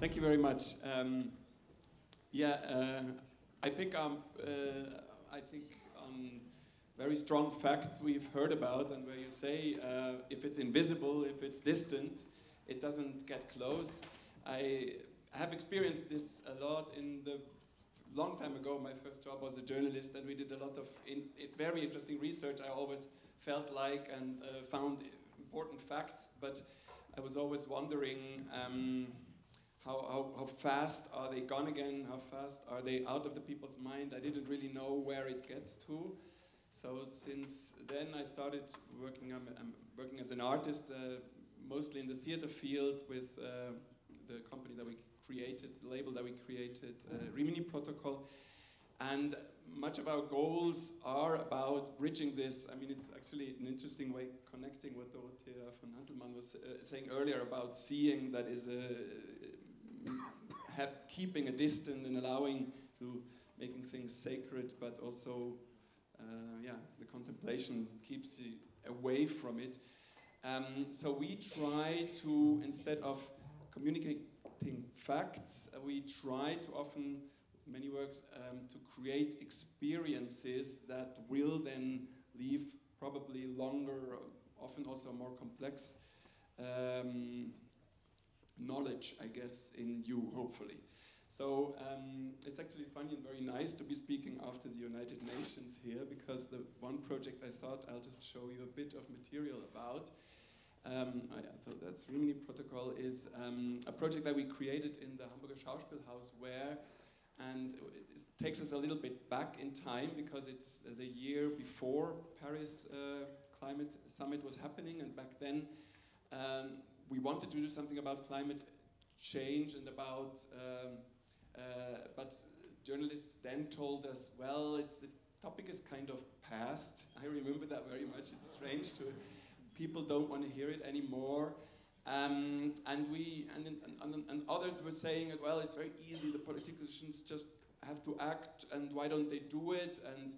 Thank you very much. I pick up, I think, on very strong facts we've heard about, and where you say if it's invisible, if it's distant, it doesn't get close. I have experienced this a lot in the long time ago. My first job was a journalist, and we did a lot of very interesting research. I always felt like and found important facts, but I was always wondering how fast are they gone again? How fast are they out of the people's mind? I didn't really know where it gets to. So since then I started working. I'm working as an artist, mostly in the theater field with the company that we created, the label that we created, Rimini Protocol. And much of our goals are about bridging this. I mean, it's actually an interesting way connecting what Dorothea von Hantelmann was saying earlier about seeing that is keeping a distance and allowing to making things sacred, but also, the contemplation keeps you away from it. So we try to, instead of communicating facts, we try to often, many works, to create experiences that will then leave probably longer, often also more complex knowledge, I guess, in you, hopefully. So it's actually funny and very nice to be speaking after the United Nations here, because the one project I thought I'll just show you a bit of material about. So that's Rimini Protocol is a project that we created in the Hamburger Schauspielhaus, and it takes us a little bit back in time, because it's the year before Paris Climate Summit was happening, and back then we wanted to do something about climate change and about, but journalists then told us, well, the topic is kind of past. I remember that very much. It's strange to people don't want to hear it anymore. And others were saying, well, it's very easy, the politicians just have to act, and why don't they do it? And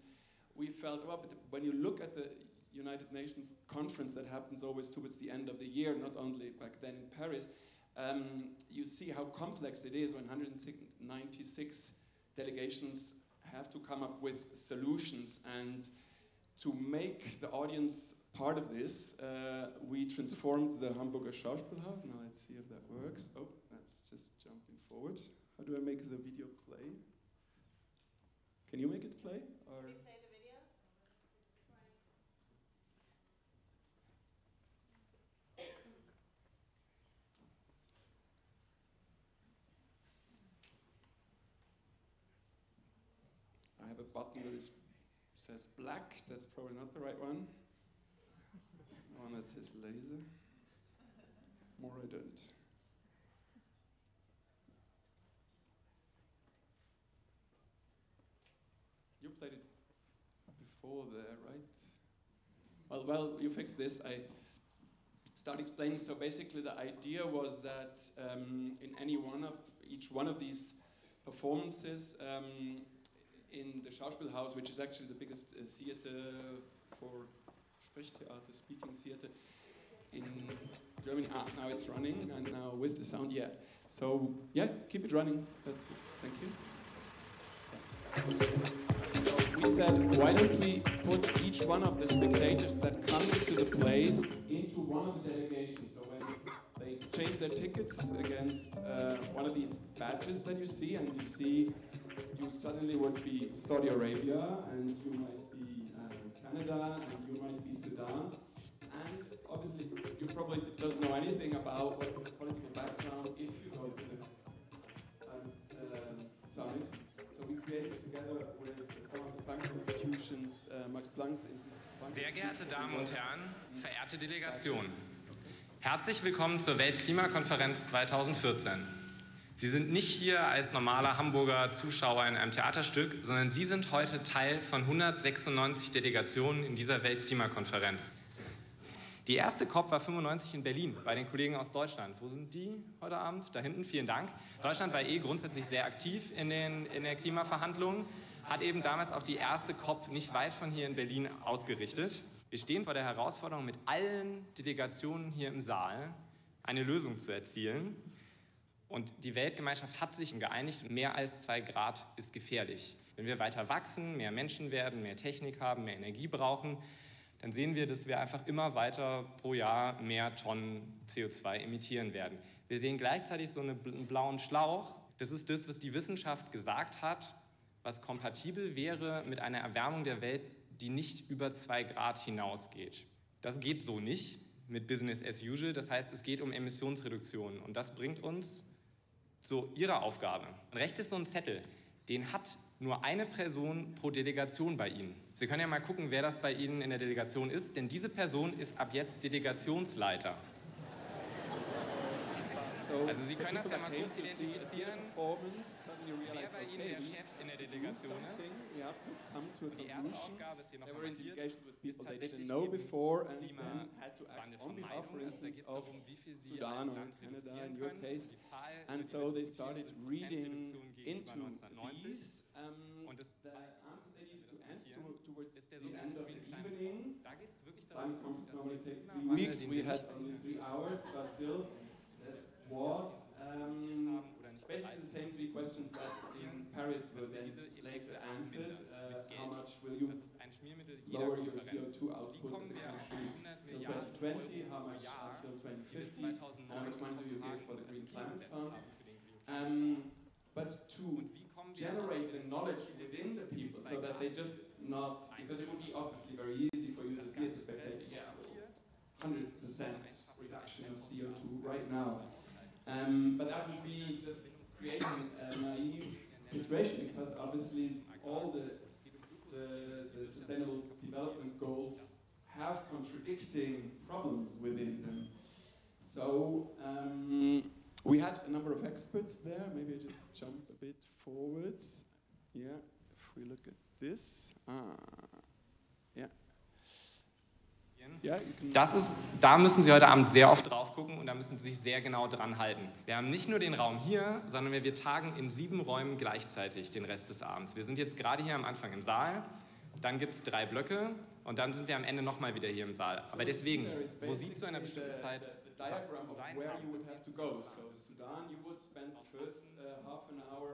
we felt, well, but when you look at the United Nations conference that happens always towards the end of the year, not only back then in Paris, you see how complex it is when 196 delegations have to come up with solutions. And to make the audience part of this, we transformed the Hamburger Schauspielhaus. Now let's see if that works. Oh, that's just jumping forward. How do I make the video play? Can you make it play? Or? Can you play the video? I have a button that says black. That's probably not the right one. One that says laser. More I don't. You played it before there, right? Well, you fixed this. I start explaining. So basically, the idea was that in each one of these performances in the Schauspielhaus, which is actually the biggest theater for Sprechtheater, speaking theater in Germany. Now it's running, and now with the sound, yeah. So, yeah, keep it running. That's good. Thank you. So we said, why don't we put each one of the spectators that come to the place into one of the delegations. So when they exchange their tickets against one of these badges that you see, and you suddenly would be Saudi Arabia, and you might be Canada, and you might be Sudan, and obviously you probably don't know anything about what's the political background if you go to the summit. So we created together with some of the Planck institutions, Max Planck's Institute. Sehr geehrte Damen und Herren, verehrte Delegation, herzlich willkommen zur Weltklimakonferenz 2014. Sie sind nicht hier als normaler Hamburger Zuschauer in einem Theaterstück, sondern Sie sind heute Teil von 196 Delegationen in dieser Weltklimakonferenz. Die erste COP war 95 in Berlin bei den Kollegen aus Deutschland. Wo sind die heute Abend? Da hinten, vielen Dank. Deutschland war grundsätzlich sehr aktiv in der Klimaverhandlungen, hat eben damals auch die erste COP nicht weit von hier in Berlin ausgerichtet. Wir stehen vor der Herausforderung, mit allen Delegationen hier im Saal eine Lösung zu erzielen. Und die Weltgemeinschaft hat sich geeinigt, mehr als 2 Grad ist gefährlich. Wenn wir weiter wachsen, mehr Menschen werden, mehr Technik haben, mehr Energie brauchen, dann sehen wir, dass wir einfach immer weiter pro Jahr mehr Tonnen CO2 emittieren werden. Wir sehen gleichzeitig so einen blauen Schlauch. Das ist das, was die Wissenschaft gesagt hat, was kompatibel wäre mit einer Erwärmung der Welt, die nicht über 2 Grad hinausgeht. Das geht so nicht mit Business as usual. Das heißt, es geht um Emissionsreduktion. Und das bringt uns zu Ihrer Aufgabe. Rechts ist so ein Zettel, den hat nur eine Person pro Delegation bei Ihnen. Sie können ja mal gucken, wer das bei Ihnen in der Delegation ist, denn diese Person ist ab jetzt Delegationsleiter. Also Sie können das ja mal kurz identifizieren, wer bei Ihnen der Chef in der Delegation ist. Und die erste Aufgabe ist hier noch markiert, ist tatsächlich Klimawandelvermeidung. Also da geht es darum, wie viel Sie als Land reduzieren können. Die Zahl And so they started reading gegenüber into 1990. these. Und das The answer they needed to answer towards ist der the end of the sogenannte evening. Da geht es wirklich Climate darum, conference normally takes 3 Klimawandel, weeks. den We wir had nicht only 3 hours, but still, that was basically the same 3 questions that in Paris were then later answered. How much will you lower your CO2 output as a country till 2020? How much until 2050? How much money do you give for the Green Climate Fund? But to generate the knowledge within the people so that they just not, because it would be obviously very easy for you as a theatre spectator, yeah, 100% reduction of CO2 right now. But that would be just creating a naive situation, because obviously all the sustainable development goals have contradicting problems within them. So we had a number of experts there. Maybe I just jump a bit forwards. Yeah, if we look at this. Yeah. Yeah, da müssen Sie heute Abend sehr oft drauf gucken und da müssen Sie sich sehr genau dran halten. Wir haben nicht nur den Raum hier, sondern wir tagen in 7 Räumen gleichzeitig den Rest des Abends. Wir sind jetzt gerade hier am Anfang im Saal, dann gibt es 3 Blöcke und dann sind wir am Ende nochmal wieder hier im Saal. Aber deswegen, wo Sie zu einer bestimmten Zeit zu sein haben, Sudan, you would spend the first half an hour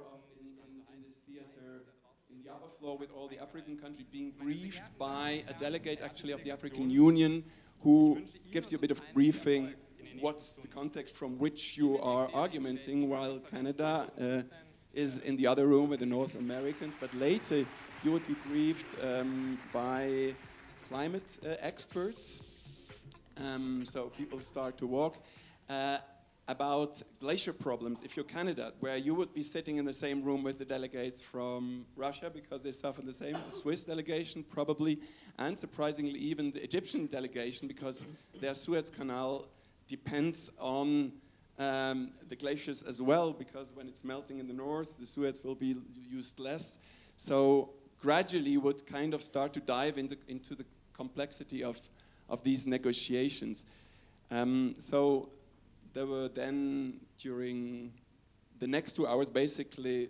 in this theater in the upper floor with all the African countries being briefed by a delegate actually of the African Union who gives you a bit of briefing what's the context from which you are argumenting, while Canada is in the other room with the North Americans. But later you would be briefed by climate experts. So people start to walk. About glacier problems. If you're Canada, where you would be sitting in the same room with the delegates from Russia because they suffer the same, the Swiss delegation probably, and surprisingly even the Egyptian delegation, because their Suez Canal depends on the glaciers as well, because when it's melting in the north, the Suez will be used less. So gradually would kind of start to dive into the complexity of these negotiations. So there were then, during the next 2 hours, basically,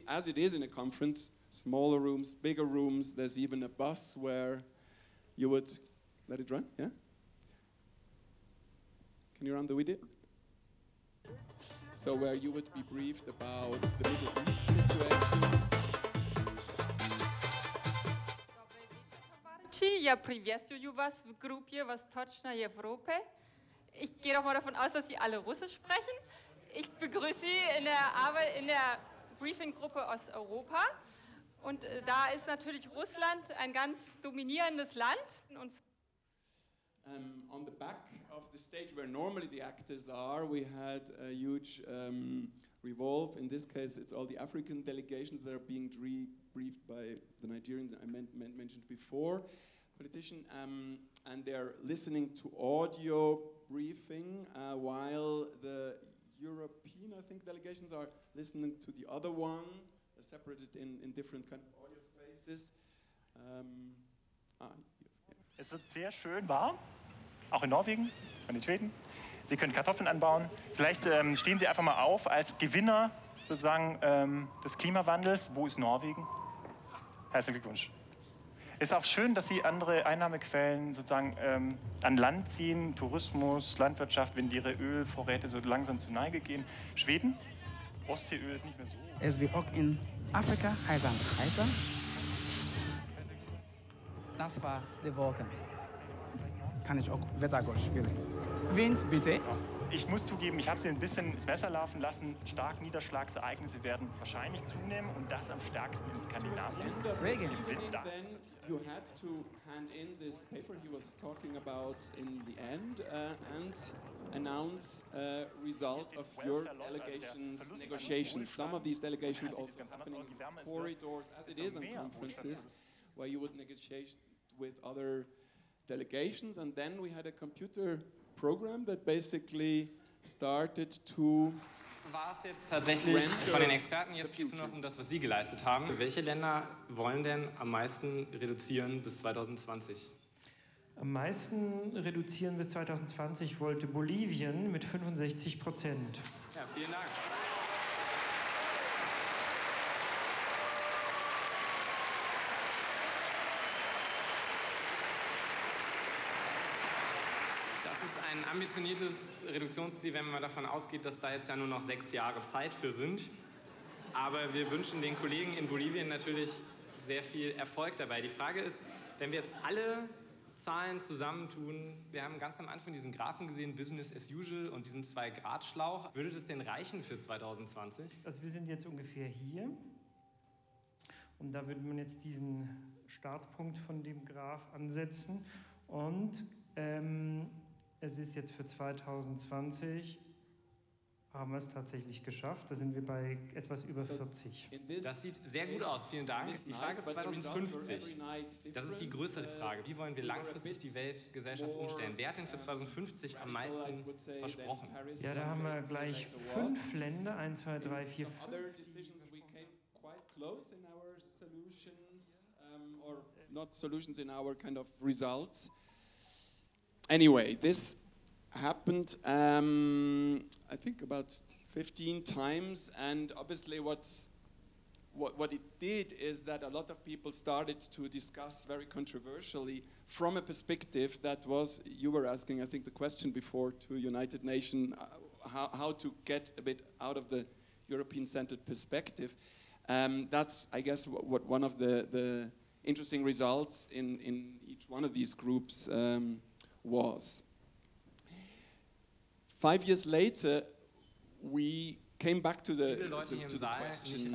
as it is in a conference, smaller rooms, bigger rooms, there's even a bus where you would, let it run, yeah? Can you run the video? So where you would be briefed about the Middle East situation. Я приветствую вас в группе Восточной Европы. Ich gehe doch mal davon aus, dass Sie alle Russisch sprechen. Ich begrüße Sie in der Briefinggruppe aus Europa. Und da ist natürlich Russland ein ganz dominierendes Land. Und on the back of the stage where normally the actors are, we had a huge revolve. In this case, it's all the African delegations that are being briefed by the Nigerians I mentioned before, politician, and they're listening to audio briefing while the European, I think, delegations are listening to the other one, separated in different kind of audio spaces. Es wird sehr schön warm, auch in Norwegen und in Schweden. Sie können Kartoffeln anbauen. Vielleicht stehen Sie einfach mal auf als Gewinner sozusagen des Klimawandels. Wo ist Norwegen? Herzlichen Glückwunsch. Es ist auch schön, dass Sie andere Einnahmequellen sozusagen an Land ziehen, Tourismus, Landwirtschaft, wenn Ihre Ölvorräte so langsam zur Neige gehen. Schweden, Ostseeöl ist nicht mehr so. Es wird auch in Afrika heißer. Das war die Wolken. Kann ich auch Wettergott spielen. Wind, bitte. Ich muss zugeben, ich habe Sie ein bisschen ins Messer laufen lassen. Starke Niederschlagsereignisse werden wahrscheinlich zunehmen und das am stärksten in Skandinavien. Regen. Then you had to hand in this paper he was talking about in the end and announce a result of your delegation's negotiations. Some of these delegations also happening in corridors, as it is on conferences, where you would negotiate with other delegations, and then we had a computer program that basically started to. War es jetzt tatsächlich von den Experten, jetzt geht es nur noch um das, was Sie geleistet haben. Welche Länder wollen denn am meisten reduzieren bis 2020? Am meisten reduzieren bis 2020 wollte Bolivien mit 65%. Ja, vielen Dank. Ein ambitioniertes Reduktionsziel, wenn man davon ausgeht, dass da jetzt ja nur noch 6 Jahre Zeit für sind. Aber wir wünschen den Kollegen in Bolivien natürlich sehr viel Erfolg dabei. Die Frage ist, wenn wir jetzt alle Zahlen zusammentun, wir haben ganz am Anfang diesen Graphen gesehen, Business as usual und diesen 2-Grad-Schlauch. Würde das denn reichen für 2020? Also wir sind jetzt ungefähr hier. Und da würde man jetzt diesen Startpunkt von dem Graph ansetzen. Und es ist jetzt für 2020, haben wir es tatsächlich geschafft. Da sind wir bei etwas über 40. Das sieht sehr gut aus, vielen Dank. Die Frage ist 2050. Das ist die größere Frage. Wie wollen wir langfristig die Weltgesellschaft umstellen? Wer hat denn für 2050 am meisten versprochen? Ja, da haben wir gleich 5 Länder, 1, 2, 3, 4, 5. Not solutions in our kind of results. Anyway, this happened, I think about 15 times, and obviously what it did is that a lot of people started to discuss very controversially from a perspective that was, you were asking, I think, the question before to United Nations, how to get a bit out of the European-centered perspective. That's, I guess, what one of the interesting results in each one of these groups was. 5 years later, we came back to the question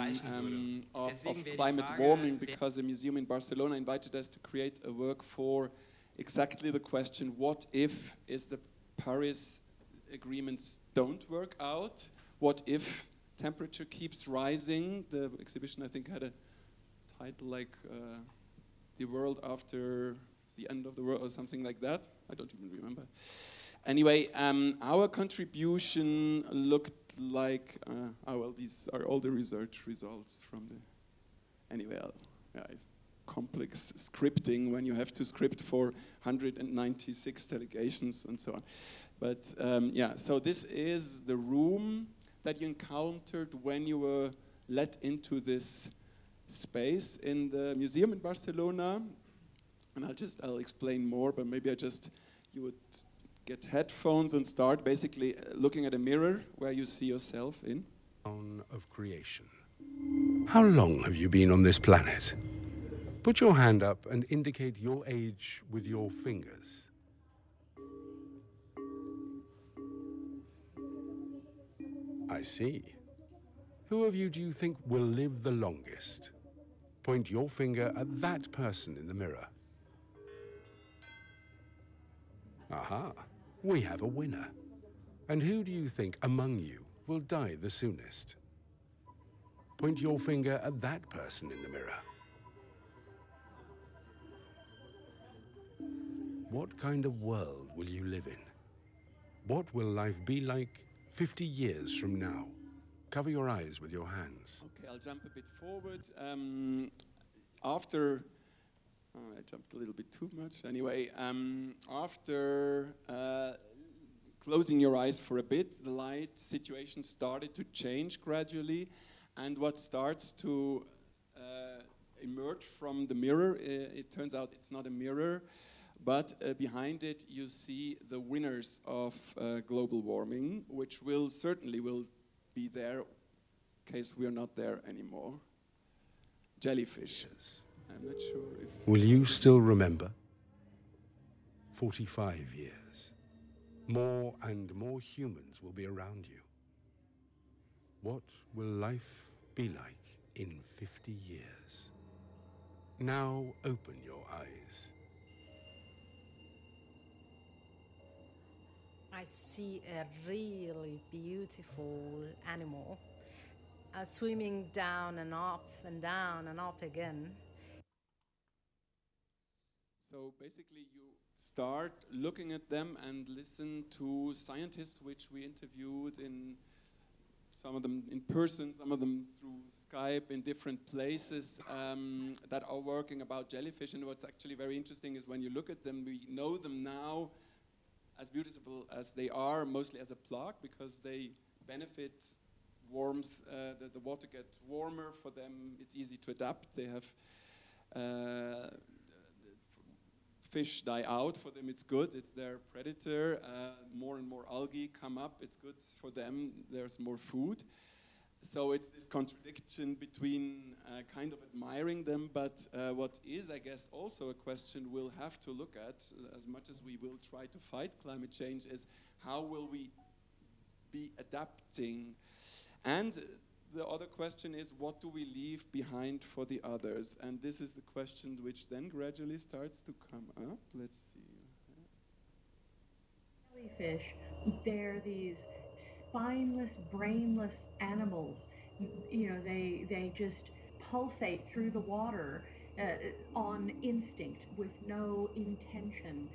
of climate warming, because the museum in Barcelona invited us to create a work for exactly the question, what if the Paris agreements don't work out? What if temperature keeps rising? The exhibition, I think, had a title like The World After the End of the World or something like that. I don't even remember. Anyway, our contribution looked like, well, these are all the research results from the, anyway, complex scripting when you have to script for 196 delegations and so on. But yeah, so this is the room that you encountered when you were let into this space in the museum in Barcelona. And I'll explain more, but maybe you would get headphones and start basically looking at a mirror where you see yourself in. Of creation. How long have you been on this planet? Put your hand up and indicate your age with your fingers. I see. Who of you do you think will live the longest? Point your finger at that person in the mirror. Aha, we have a winner. And who do you think among you will die the soonest? Point your finger at that person in the mirror. What kind of world will you live in? What will life be like 50 years from now? Cover your eyes with your hands. Okay, I'll jump a bit forward. I jumped a little bit too much. Anyway, after closing your eyes for a bit, the light situation started to change gradually, and what starts to emerge from the mirror. It turns out it's not a mirror, but behind it you see the winners of global warming, which certainly will be there in case we are not there anymore. Jellyfish. I'm not sure if... Will you still remember? 45 years. More and more humans will be around you. What will life be like in 50 years? Now open your eyes. I see a really beautiful animal swimming down and up and down and up again. So basically you start looking at them and listen to scientists which we interviewed, in some of them in person, some of them through Skype in different places, that are working about jellyfish. And what's actually very interesting is when you look at them, we know them now as beautiful as they are, mostly as a plaque, because they benefit warmth, the water gets warmer for them, it's easy to adapt. They have fish die out, for them it's good, it's their predator. More and more algae come up, it's good for them, there's more food. So it's this contradiction between kind of admiring them, but what is, I guess, also a question we'll have to look at, as much as we will try to fight climate change, is how will we be adapting? And the other question is, what do we leave behind for the others? And this is the question which then gradually starts to come up. Let's see. Jellyfish, they're these spineless, brainless animals. You know, they just pulsate through the water on instinct with no intention.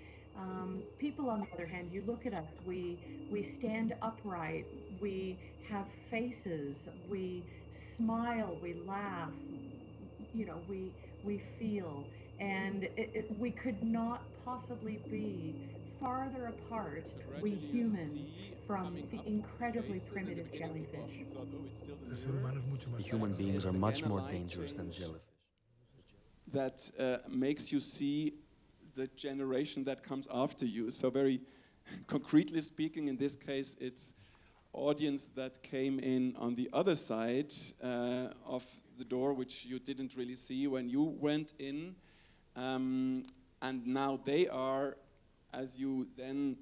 People, on the other hand, you look at us, we stand upright, we have faces, we smile, we laugh, you know, we feel, and we could not possibly be farther apart, we humans, from the incredibly primitive jellyfish. Human beings are much more dangerous than jellyfish. That makes you see the generation that comes after you. So very concretely speaking, in this case, it's audience that came in on the other side of the door, which you didn't really see when you went in. And now they are, as you then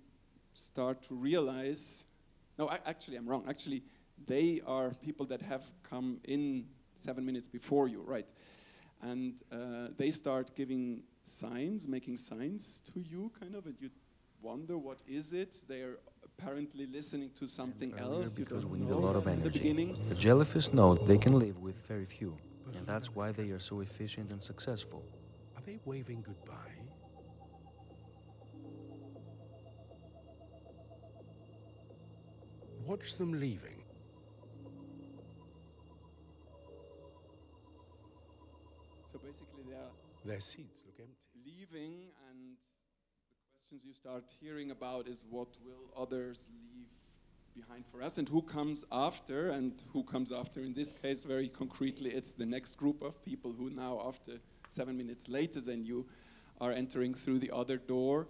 start to realize, no, actually I'm wrong. Actually, they are people that have come in 7 minutes before you, right? And they start giving signs, making signs to you, kind of, and you wonder what is it. They are apparently listening to something else. Because we need a lot of energy. In the beginning. The jellyfish know they can live with very few, and that's why they are so efficient and successful. Are they waving goodbye? Watch them leaving. So basically they are... Their seats look empty. Leaving, and the questions you start hearing about is what will others leave behind for us, and who comes after, in this case, very concretely, it's the next group of people who now, after 7 minutes later than you, are entering through the other door,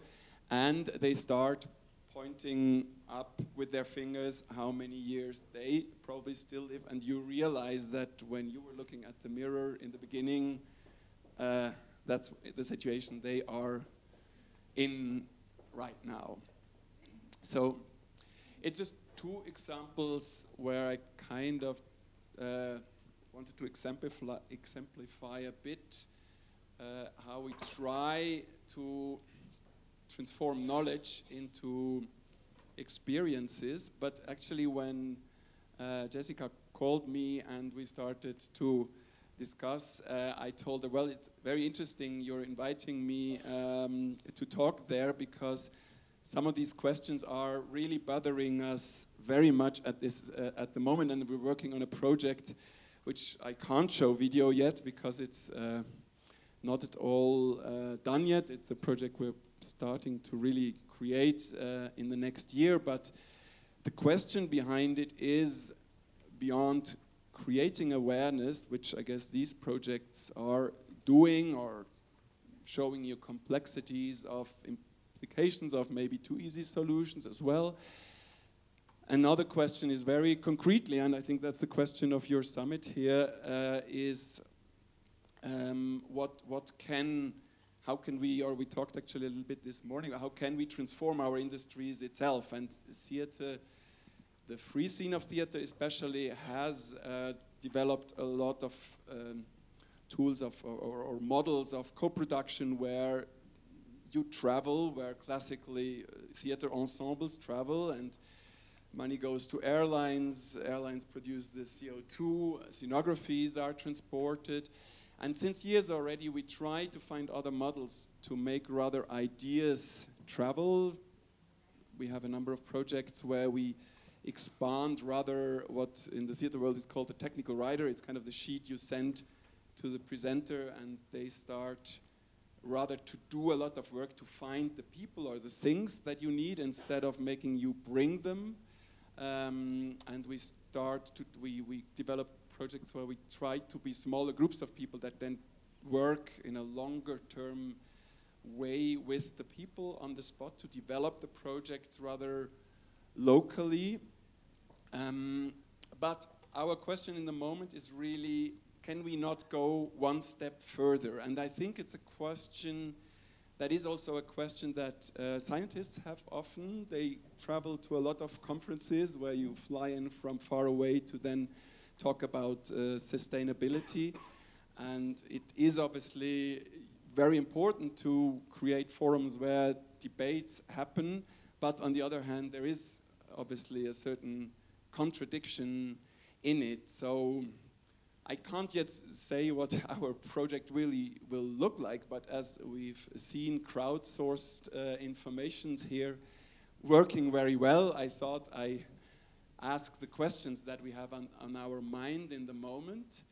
and they start pointing up with their fingers how many years they probably still live, and you realize that when you were looking at the mirror in the beginning, that's the situation they are in right now. So it's just two examples where I kind of wanted to exemplify a bit how we try to transform knowledge into experiences. But actually when Jessica called me and we started to discuss, I told her, well, it's very interesting you're inviting me to talk there, because some of these questions are really bothering us very much at the moment, and we're working on a project which I can't show video yet because it's not at all done yet. It's a project we're starting to really create in the next year, but the question behind it is, beyond creating awareness, which I guess these projects are doing or showing you complexities of implications of maybe too easy solutions as well. Another question is very concretely, and I think that's the question of your summit here, is how can we, or we talked actually a little bit this morning, how can we transform our industries itself? And theater, the free scene of theater especially, has developed a lot of tools of, or models of co-production where you travel, where classically theater ensembles travel, and money goes to airlines, airlines produce the CO2, scenographies are transported. And since years already, we try to find other models to make rather ideas travel. We have a number of projects where we expand rather what in the theater world is called a technical writer. It's kind of the sheet you send to the presenter, and they start rather to do a lot of work to find the people or the things that you need instead of making you bring them. And we develop projects where we try to be smaller groups of people that then work in a longer term way with the people on the spot to develop the projects rather locally. But our question in the moment is really, can we not go one step further? And I think it's a question that is also a question that scientists have often. They travel to a lot of conferences where you fly in from far away to then talk about sustainability. And it is obviously very important to create forums where debates happen. But on the other hand, there is obviously a certain contradiction in it. So I can't yet say what our project really will look like, but as we've seen crowdsourced informations here working very well, I thought I ask the questions that we have on our mind in the moment.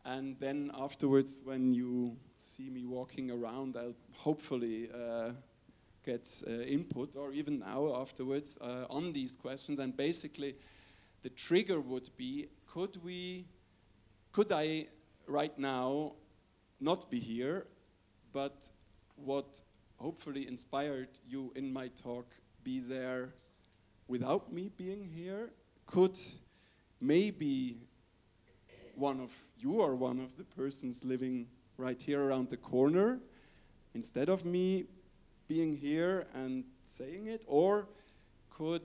And then afterwards, when you see me walking around, I'll hopefully get input, or even now afterwards, on these questions. And basically, the trigger would be, could I right now not be here, but what hopefully inspired you in my talk be there without me being here? Could maybe one of you or one of the persons living right here around the corner, instead of me being here and saying it? Or could,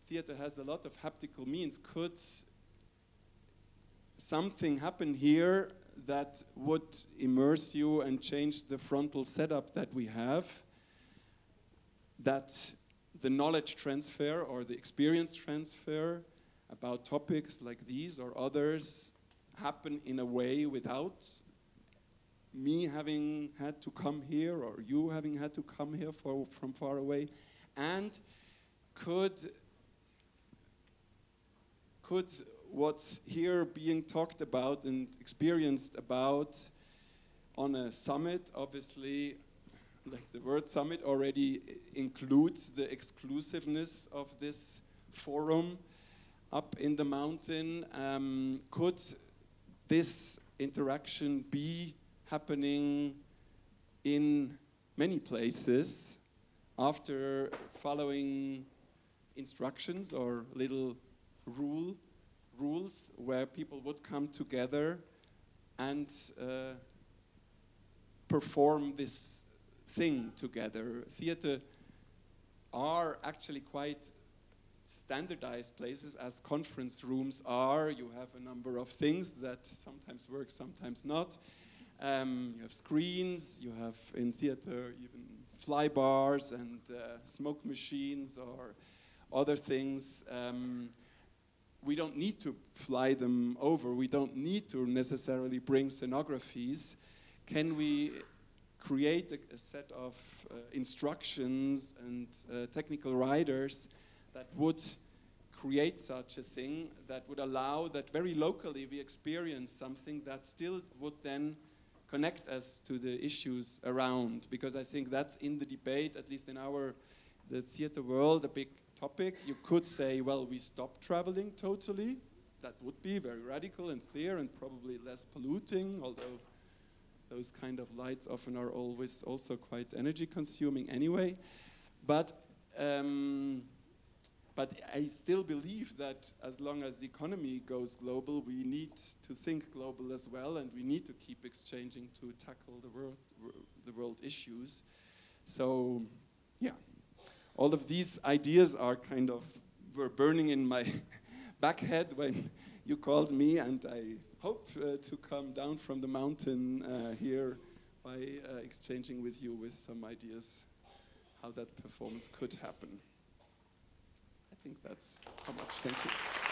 theater has a lot of haptical means, could something happen here that would immerse you and change the frontal setup that we have, that the knowledge transfer or the experience transfer about topics like these or others happen in a way without me having had to come here or you having had to come here from far away? And could what's here being talked about and experienced about on a summit, obviously, like the word summit already includes the exclusiveness of this forum up in the mountain. Could this interaction be happening in many places after following instructions or little rules where people would come together and perform this thing together? Theater are actually quite standardized places, as conference rooms are. You have a number of things that sometimes work, sometimes not. You have screens, you have in theater even fly bars and smoke machines or other things. We don't need to fly them over. We don't need to necessarily bring scenographies. Can we create a set of instructions and technical writers that would create such a thing, that would allow that very locally we experience something that still would then connect us to the issues around? Because I think that's in the debate, at least in the theater world, a big topic. You could say, well, we stopped traveling totally. that would be very radical and clear and probably less polluting, although those kind of lights often are always also quite energy consuming anyway. But I still believe that as long as the economy goes global, we need to think global as well, and we need to keep exchanging to tackle the world issues. So, yeah, all of these ideas are kind of were burning in my back head when you called me, and I hope to come down from the mountain here by exchanging with you with some ideas how that performance could happen. I think that's how much. Thank you.